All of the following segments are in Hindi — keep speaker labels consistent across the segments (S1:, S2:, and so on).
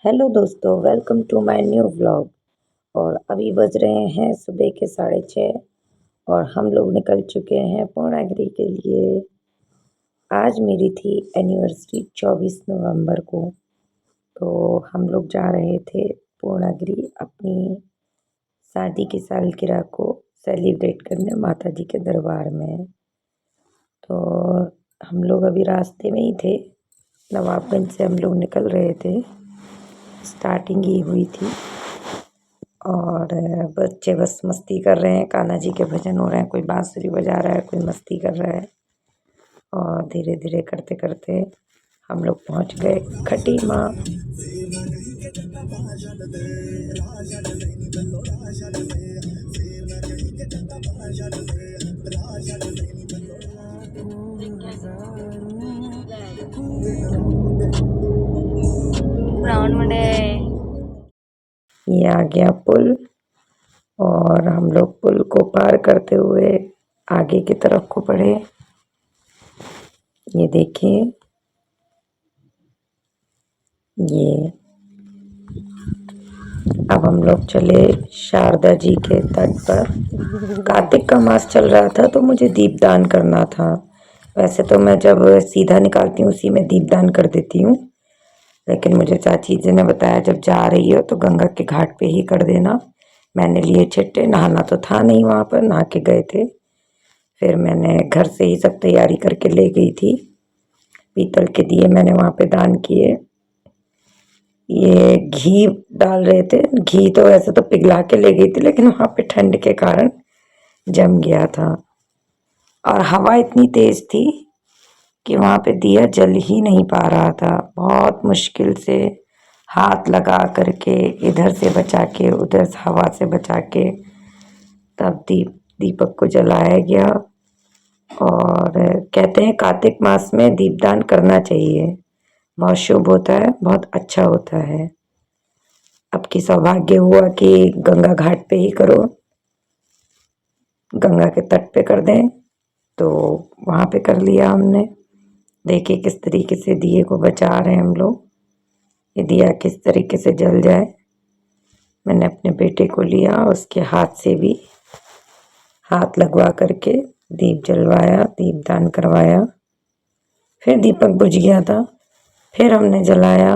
S1: हेलो दोस्तों, welcome to my new vlog. और अभी बज रहे हैं सुबह के 6:30 और हम लोग निकल चुके हैं पूर्णागिरि के लिए। आज मेरी थी एनिवर्सरी 24 नवंबर को। तो हम लोग जा रहे थे पूर्णागिरि अपनी शादी की सालगिरह को सेलिब्रेट करने माता जी के दरबार में। तो हम लोग अभी रास्ते में ही थे, नवाबगंज से हम लोग निकल रहे थे, स्टार्टिंग ही हुई थी। और बच्चे बस मस्ती कर रहे हैं, कान्हा जी के भजन हो रहे हैं, कोई बांसुरी बजा रहा है, कोई मस्ती कर रहा है। और धीरे धीरे करते करते हम लोग पहुंच गए खटी माँ। ये आ गया पुल और हम लोग पुल को पार करते हुए आगे की तरफ को बढ़े। ये देखिए, ये अब हम लोग चले शारदा जी के तट पर। कार्तिक का मास चल रहा था तो मुझे दीपदान करना था। वैसे तो मैं जब सीधा निकालती हूँ उसी में दीपदान कर देती हूँ, लेकिन मुझे चाची जी ने बताया जब जा रही हो तो गंगा के घाट पे ही कर देना। मैंने लिए छिट्टे, नहाना तो था नहीं, वहाँ पर नहा के गए थे। फिर मैंने घर से ही सब तैयारी करके ले गई थी। पीतल के दिए मैंने वहाँ पे दान किए। ये घी डाल रहे थे, घी तो वैसे तो पिघला के ले गई थी लेकिन वहाँ पे ठंड के कारण जम गया था। और हवा इतनी तेज थी कि वहाँ पे दिया जल ही नहीं पा रहा था। बहुत मुश्किल से हाथ लगा करके इधर से बचा के उधर से हवा से बचा के तब दीपक को जलाया गया। और कहते हैं कार्तिक मास में दीपदान करना चाहिए, बहुत शुभ होता है, बहुत अच्छा होता है। अब की सौभाग्य हुआ कि गंगा घाट पे ही करो, गंगा के तट पे कर दें, तो वहाँ पे कर लिया हमने। देखिए किस तरीके से दिए को बचा रहे हैं हम लोग, ये दिया किस तरीके से जल जाए। मैंने अपने बेटे को लिया, उसके हाथ से भी हाथ लगवा करके दीप जलवाया, दीपदान करवाया। फिर दीपक बुझ गया था, फिर हमने जलाया।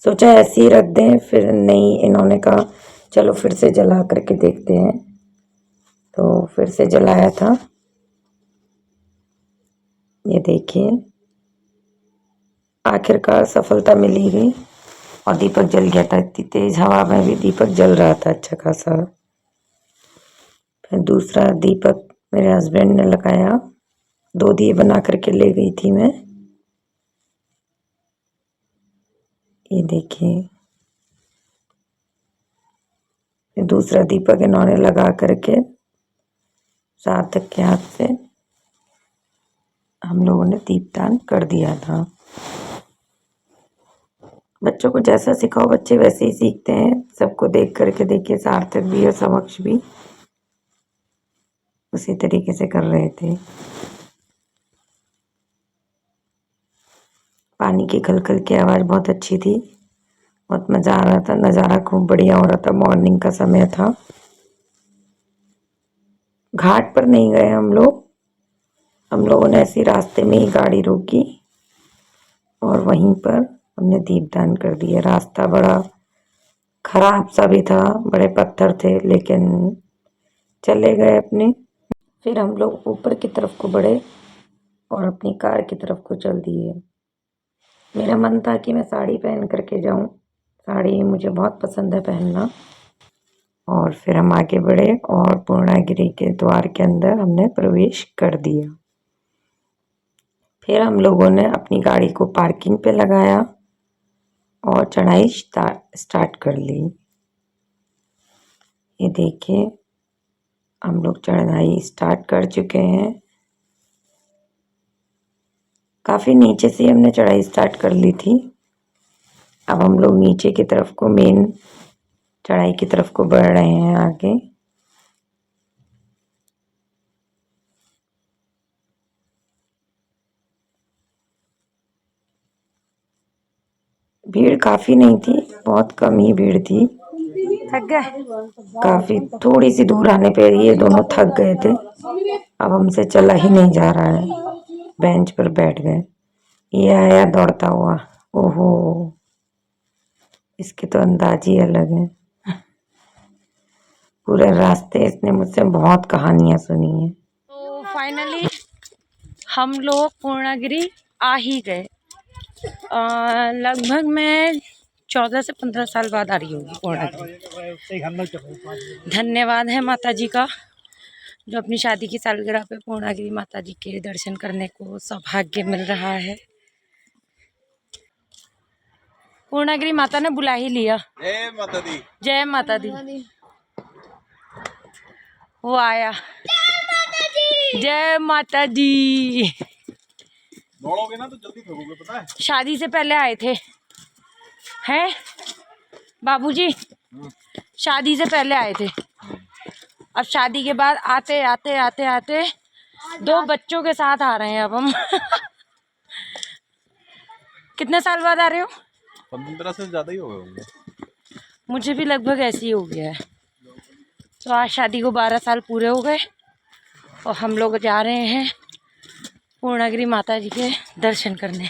S1: सोचा ऐसे ही रख दें, फिर नहीं, इन्होंने कहा चलो फिर से जला करके देखते हैं, तो फिर से जलाया था। ये देखिए, आखिरकार सफलता मिल ही गई और दीपक जल गया था। इतनी तेज हवा में भी दीपक जल रहा था अच्छा खासा। फिर दूसरा दीपक मेरे हस्बैंड ने लगाया, 2 दिए बना करके ले गई थी मैं। ये देखिए, दूसरा दीपक इन्होंने लगा करके सार्थक के हाथ से हम लोगों ने दीपदान कर दिया था। बच्चों को जैसा सिखाओ बच्चे वैसे ही सीखते हैं। सबको देख करके देखिए, सार्थक भी और समक्ष भी उसी तरीके से कर रहे थे। पानी की खलखल की आवाज़ बहुत अच्छी थी, बहुत मज़ा आ रहा था, नज़ारा खूब बढ़िया हो रहा था। मॉर्निंग का समय था। घाट पर नहीं गए हम लोगों ने ऐसे रास्ते में ही गाड़ी रोकी और वहीं पर हमने दीपदान कर दिया। रास्ता बड़ा खराब सा भी था, बड़े पत्थर थे, लेकिन चले गए अपने। फिर हम लोग ऊपर की तरफ को बढ़े और अपनी कार की तरफ को चल दिए। मेरा मन था कि मैं साड़ी पहन करके जाऊं, साड़ी मुझे बहुत पसंद है पहनना। और फिर हम आगे बढ़े और पूर्णागिरि के द्वार के अंदर हमने प्रवेश कर दिया। फिर हम लोगों ने अपनी गाड़ी को पार्किंग पे लगाया और चढ़ाई स्टार्ट कर ली। ये देखिए, हम लोग चढ़ाई स्टार्ट कर चुके हैं। काफ़ी नीचे से हमने चढ़ाई स्टार्ट कर ली थी। अब हम लोग नीचे की तरफ को, मेन चढ़ाई की तरफ को बढ़ रहे हैं आगे। भीड़ काफ़ी नहीं थी, बहुत कम ही भीड़ थी।
S2: थक गए?
S1: काफ़ी थोड़ी सी दूर आने पे ये दोनों थक गए थे। अब हमसे चला ही नहीं जा रहा है, बेंच पर बैठ गए। ये आया दौड़ता हुआ, ओहो, इसके तो अंदाज ही अलग है। पूरे रास्ते इसने मुझसे बहुत कहानियां सुनी है।
S2: तो फाइनली हम लोग पूर्णागिरि आ ही गए। लगभग मैं 14 से 15 साल बाद आ रही होगी पूर्णागिरि। धन्यवाद है माता जी का, जो अपनी शादी की सालगिरह पे पूर्णागिरि माता जी के दर्शन करने को सौभाग्य मिल रहा है। पूर्णागिरि माता ने बुला ही लिया।
S3: जय माता दी।
S2: जय माता दी। वो आया। जय माता दी।
S3: दौड़ोगे ना तो जल्दी थकोगे, पता है।
S2: शादी से पहले आए थे हैं बाबूजी, शादी से पहले आए थे। अब शादी के बाद आते आते आते आते 2 बच्चों के साथ आ रहे हैं अब हम। कितने साल बाद आ रहे हो?
S3: 15 से ज्यादा ही हो गए होंगे।
S2: मुझे भी लगभग ऐसे ही हो गया है। तो आज शादी को 12 साल पूरे हो गए और हम लोग जा रहे हैं पूर्णागिरि माता जी के दर्शन करने।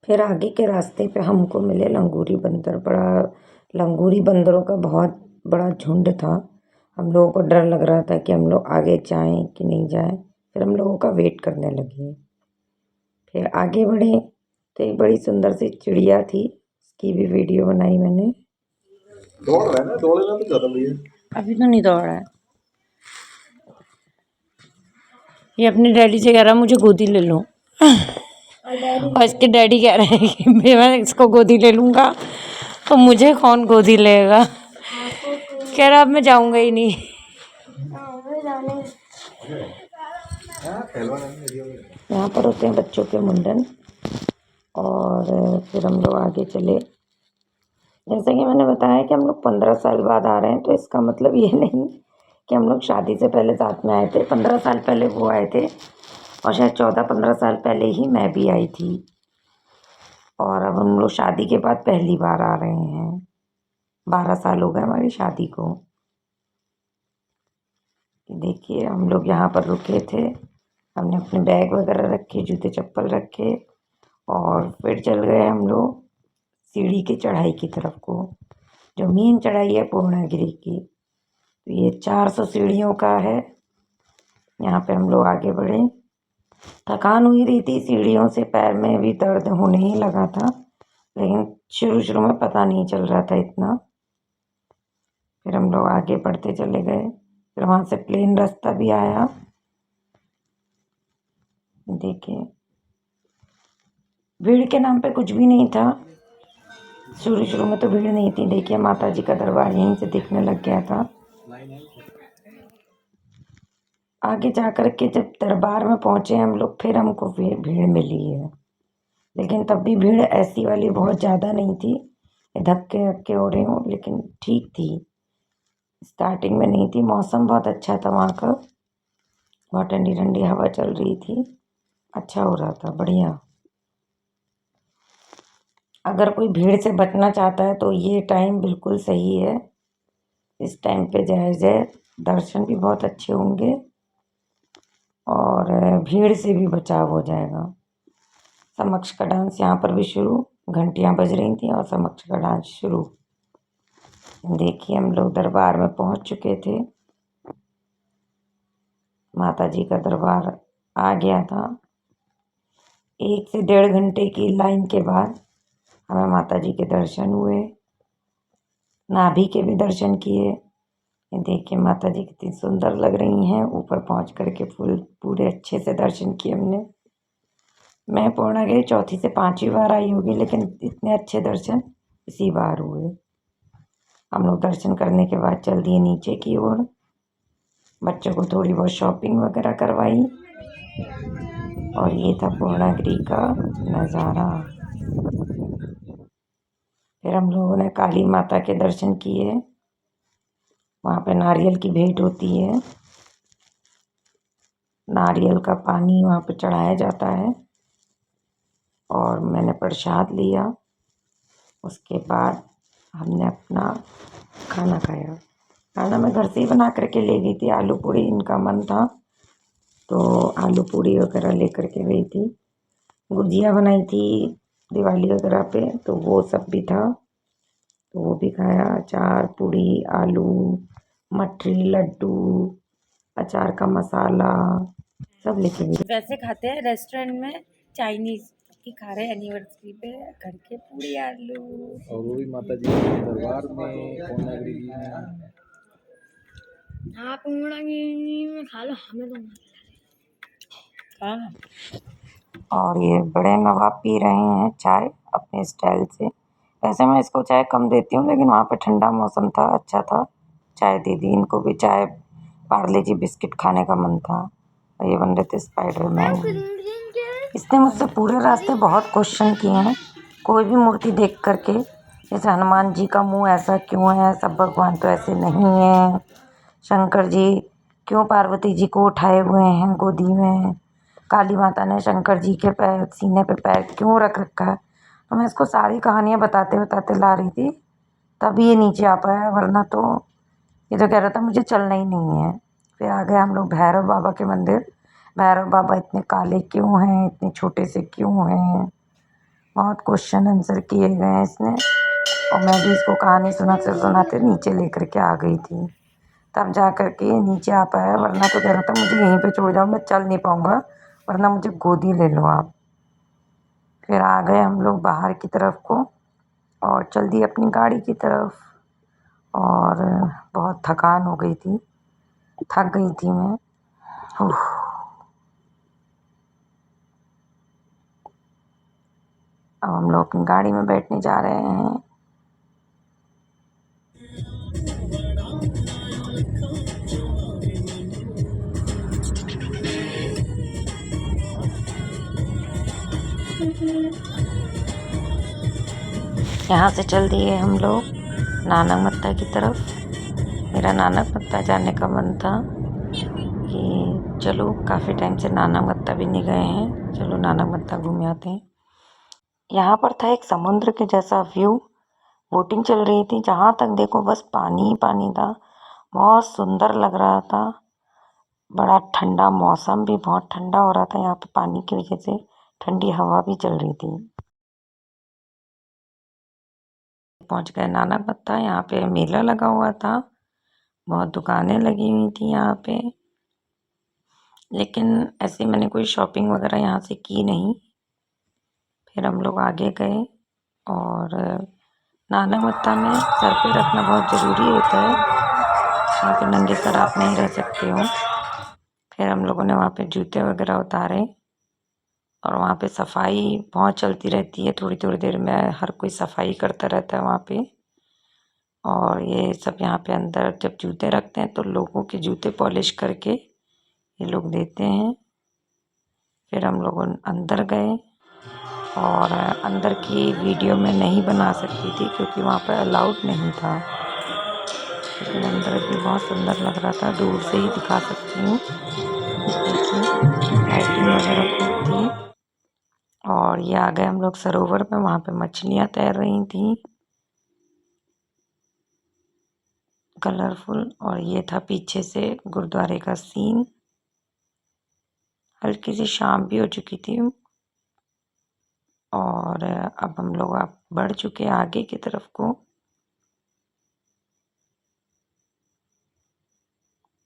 S1: फिर आगे के रास्ते पे हमको मिले लंगूरी बंदर। लंगूरी बंदरों का बहुत बड़ा झुंड था। हम लोगों को डर लग रहा था कि हम लोग आगे जाएं कि नहीं जाएं। फिर हम लोगों का वेट करने लगे। फिर आगे बढ़े तो एक बड़ी सुंदर सी चिड़िया थी, उसकी भी वीडियो बनाई मैंने।
S3: दौड़ रहा है ना, दौड़ेगा तो ज्यादा भैया।
S2: अभी तो नहीं दौड़ रहा है। ये अपने डैडी से कह रहा मुझे गोदी ले लो। और इसके डैडी कह रहे हैं कि मैं इसको गोदी ले लूँगा तो मुझे कौन गोदी लेगा। कह रहा अब मैं जाऊँगा ही नहीं।
S1: यहाँ पर होते हैं बच्चों के मुंडन। और फिर हम लोग आगे चले। जैसे कि मैंने बताया कि हम लोग 15 साल बाद आ रहे हैं, तो इसका मतलब ये नहीं कि हम लोग शादी से पहले साथ में आए थे। 15 साल पहले वो आए थे और शायद 14-15 साल पहले ही मैं भी आई थी। और अब हम लोग शादी के बाद पहली बार आ रहे हैं। 12 साल हो गए हमारी शादी को। देखिए हम लोग यहाँ पर रुके थे, हमने अपने बैग वगैरह रखे, जूते चप्पल रखे और फिर चल गए हम लोग सीढ़ी की चढ़ाई की तरफ को, जो मेन चढ़ाई है पूर्णागिरि की। तो ये 400 सीढ़ियों का है। यहाँ पे हम लोग आगे बढ़े। थकान हुई रही थी, सीढ़ियों से पैर में भी दर्द होने ही लगा था, लेकिन शुरू शुरू में पता नहीं चल रहा था इतना। फिर हम लोग आगे बढ़ते चले गए। फिर वहाँ से प्लेन रास्ता भी आया। देखिए भीड़ के नाम पे कुछ भी नहीं था। शुरू शुरू में तो भीड़ नहीं थी। देखिए माता जी का दरबार यहीं से दिखने लग गया था। आगे जा कर के जब दरबार में पहुँचे हम लोग, फिर हमको भीड़ मिली है, लेकिन तब भी भीड़ ऐसी वाली बहुत ज़्यादा नहीं थी, धक्के धक्के हो रहे हों, लेकिन ठीक थी। स्टार्टिंग में नहीं थी। मौसम बहुत अच्छा था वहाँ का, बहुत ठंडी ठंडी हवा चल रही थी, अच्छा हो रहा था, बढ़िया। अगर कोई भीड़ से बचना चाहता है तो ये टाइम बिल्कुल सही है। इस टाइम पे जाए दर्शन भी बहुत अच्छे होंगे और भीड़ से भी बचाव हो जाएगा। समक्ष का डांस यहाँ पर भी शुरू, घंटियाँ बज रही थी और समक्ष का डांस शुरू। देखिए हम लोग दरबार में पहुँच चुके थे। माता जी का दरबार आ गया था। 1 से 1.5 घंटे की लाइन के बाद हमें माता जी के दर्शन हुए, नाभि के भी दर्शन किए। ये देखिए माता जी कितनी सुंदर लग रही हैं। ऊपर पहुंच करके पूरे अच्छे से दर्शन किए हमने। मैं पूर्णागिरि 4थी से 5वीं बार आई होगी, लेकिन इतने अच्छे दर्शन इसी बार हुए। हम लोग दर्शन करने के बाद चल दिए नीचे की ओर। बच्चों को थोड़ी बहुत शॉपिंग वगैरह करवाई और ये था पूर्णागिरि का नज़ारा। फिर हम लोगों ने काली माता के दर्शन किए। वहाँ पे नारियल की भेंट होती है, नारियल का पानी वहाँ पे चढ़ाया जाता है और मैंने प्रसाद लिया। उसके बाद हमने अपना खाना खाया। खाना मैं घर से ही बना करके ले गई थी, आलू पूड़ी इनका मन था तो आलू पूड़ी वगैरह लेकर के गई थी। गुजिया बनाई थी दिवाली वगैरह पे तो वो सब भी था, तो वो भी खाया। अचार, पूड़ी, आलू, मठरी, लड्डू, अचार का मसाला सब लेके गई।
S2: वैसे खाते हैं रेस्टोरेंट में चाइनीज की, खा रहे एनिवर्सरी पे घर के पूरी आलू।
S3: और वो भी माता जी के दरबार में पूर्णागिरी जी में।
S2: हाँ पूर्णागिरी में खा लो, हमें तो हाँ।
S1: और ये बड़े नवाब पी रहे हैं चाय अपने स्टाइल से। वैसे मैं इसको चाय कम देती हूँ, लेकिन वहाँ पे ठंडा मौसम था, अच्छा था, चाय दे दी। इनको भी चाय, पार्ले जी बिस्किट खाने का मन था। और ये बन रहे थे स्पाइडरमैन। इसने मुझसे पूरे रास्ते बहुत क्वेश्चन किए हैं, कोई भी मूर्ति देख करके। जैसे हनुमान जी का मुंह ऐसा क्यों है, सब भगवान तो ऐसे नहीं है। शंकर जी क्यों पार्वती जी को उठाए हुए हैं गोदी में। काली माता ने शंकर जी के पैर, सीने पे पैर क्यों रख रखा है। तो मैं इसको सारी कहानियाँ बताते बताते ला रही थी, तभी ये नीचे आ पाया, वरना तो ये तो कह रहा था मुझे चलना ही नहीं है। फिर आ गए हम लोग भैरव बाबा के मंदिर। भैरव बाबा इतने काले क्यों हैं, इतने छोटे से क्यों हैं, बहुत क्वेश्चन आंसर किए गए हैं इसने। और मैं भी इसको कहानी सुनाते सुनाते नीचे लेकर के आ गई थी, तब जा कर के ये नीचे आ पाया, वरना तो कह रहा था मुझे यहीं पे छोड़ जाओ, मैं चल नहीं पाऊँगा, वरना मुझे गोदी ले लो आप। फिर आ गए हम लोग बाहर की तरफ को और चल दिए अपनी गाड़ी की तरफ। और बहुत थकान हो गई थी, थक गई थी मैं। उफ। अब हम लोग अपनी गाड़ी में बैठने जा रहे हैं। यहाँ से चल दिए हम लोग नानक मत्ता की तरफ। मेरा नानक मत्ता जाने का मन था कि चलो काफ़ी टाइम से नानक मत्ता भी नहीं गए हैं, चलो नानक मत्ता घूम आते हैं। यहाँ पर था एक समुद्र के जैसा व्यू, बोटिंग चल रही थी, जहाँ तक देखो बस पानी ही पानी था, बहुत सुंदर लग रहा था। बड़ा ठंडा मौसम भी बहुत ठंडा हो रहा था यहाँ पे, पानी की वजह से ठंडी हवा भी चल रही थी। पहुँच गए नानक मत्ता, यहाँ पे मेला लगा हुआ था, बहुत दुकानें लगी हुई थी यहाँ पे, लेकिन ऐसे मैंने कोई शॉपिंग वगैरह यहाँ से की नहीं। फिर हम लोग आगे गए और नानक मत्ता में सर पे रखना बहुत ज़रूरी होता है, वहाँ पे नंगे सर आप नहीं रह सकते हो। फिर हम लोगों ने वहाँ पे जूते वगैरह उतारे और वहाँ पे सफाई बहुत चलती रहती है, थोड़ी थोड़ी देर में हर कोई सफाई करता रहता है वहाँ पे। और ये सब यहाँ पे अंदर जब जूते रखते हैं तो लोगों के जूते पॉलिश करके ये लोग देते हैं। फिर हम लोग अंदर गए और अंदर की वीडियो मैं नहीं बना सकती थी क्योंकि वहाँ पर अलाउड नहीं था, लेकिन अंदर भी बहुत सुंदर लग रहा था, दूर से ही दिखा सकती हूँ। देखिए लाइटिंग वगैरह खूब थी। और ये आ गए हम लोग सरोवर में, वहाँ पे मछलियाँ तैर रही थी कलरफुल। और ये था पीछे से गुरुद्वारे का सीन। हल्की सी शाम भी हो चुकी थी और अब हम लोग बढ़ चुके हैं आगे की तरफ को।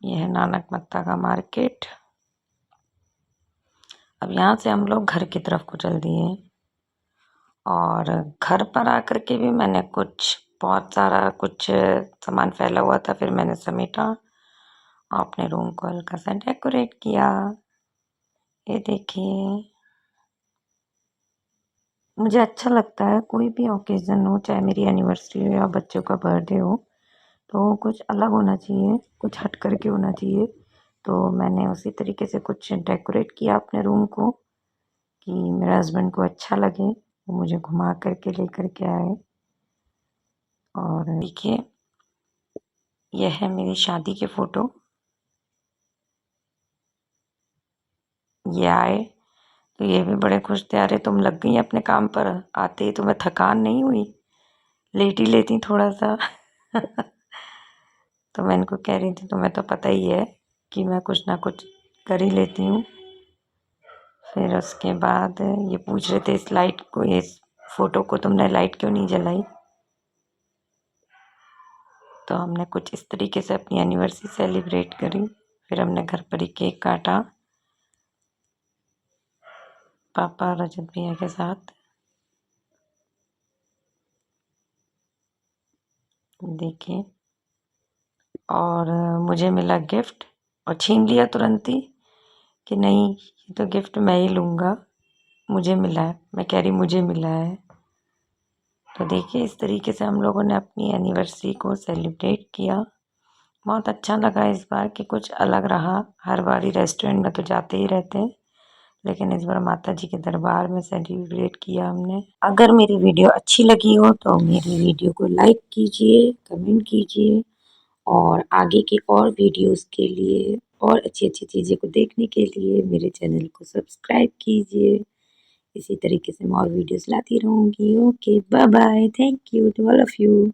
S1: यह है नानक मत्ता का मार्केट। अब यहाँ से हम लोग घर की तरफ को चल दिए और घर पर आकर के भी मैंने बहुत सारा कुछ सामान फैला हुआ था, फिर मैंने समेटा, अपने रूम को हल्का सा डेकोरेट किया। ये देखिए, मुझे अच्छा लगता है कोई भी ओकेज़न हो, चाहे मेरी एनिवर्सरी हो या बच्चों का बर्थडे हो, तो कुछ अलग होना चाहिए, कुछ हट कर के होना चाहिए। तो मैंने उसी तरीके से कुछ डेकोरेट किया अपने रूम को कि मेरे हस्बैंड को अच्छा लगे, वो मुझे घुमा कर के लेकर के आए। और देखिए, यह है मेरी शादी के फ़ोटो। ये आए तो ये भी बड़े खुश थे, अरे तुम लग गई अपने काम पर, आते ही तुम्हें थकान नहीं हुई। लेट ही लेती थोड़ा सा। तो मैं इनको कह रही थी तुम्हें तो पता ही है कि मैं कुछ ना कुछ कर ही लेती हूँ। फिर उसके बाद ये पूछ रहे थे इस लाइट को, इस फोटो को तुमने लाइट क्यों नहीं जलाई। तो हमने कुछ इस तरीके से अपनी एनिवर्सरी सेलिब्रेट करी। फिर हमने घर पर ही केक काटा पापा और रजत भैया के साथ। देखिए, और मुझे मिला गिफ्ट और छीन लिया तुरंत ही कि नहीं ये तो गिफ्ट मैं ही लूँगा, मुझे मिला है। मैं कह रही मुझे मिला है। तो देखिए इस तरीके से हम लोगों ने अपनी एनिवर्सरी को सेलिब्रेट किया। बहुत अच्छा लगा इस बार कि कुछ अलग रहा। हर बार ही रेस्टोरेंट में तो जाते ही रहते हैं, लेकिन इस बार माता जी के दरबार में सेलिब्रेट किया हमने। अगर मेरी वीडियो अच्छी लगी हो तो मेरी वीडियो को लाइक कीजिए, कमेंट कीजिए और आगे की और वीडियोस के लिए और अच्छी-अच्छी चीज़ें को देखने के लिए मेरे चैनल को सब्सक्राइब कीजिए। इसी तरीके से मैं और वीडियोस लाती रहूँगी। Okay, bye bye. Thank you to all of you.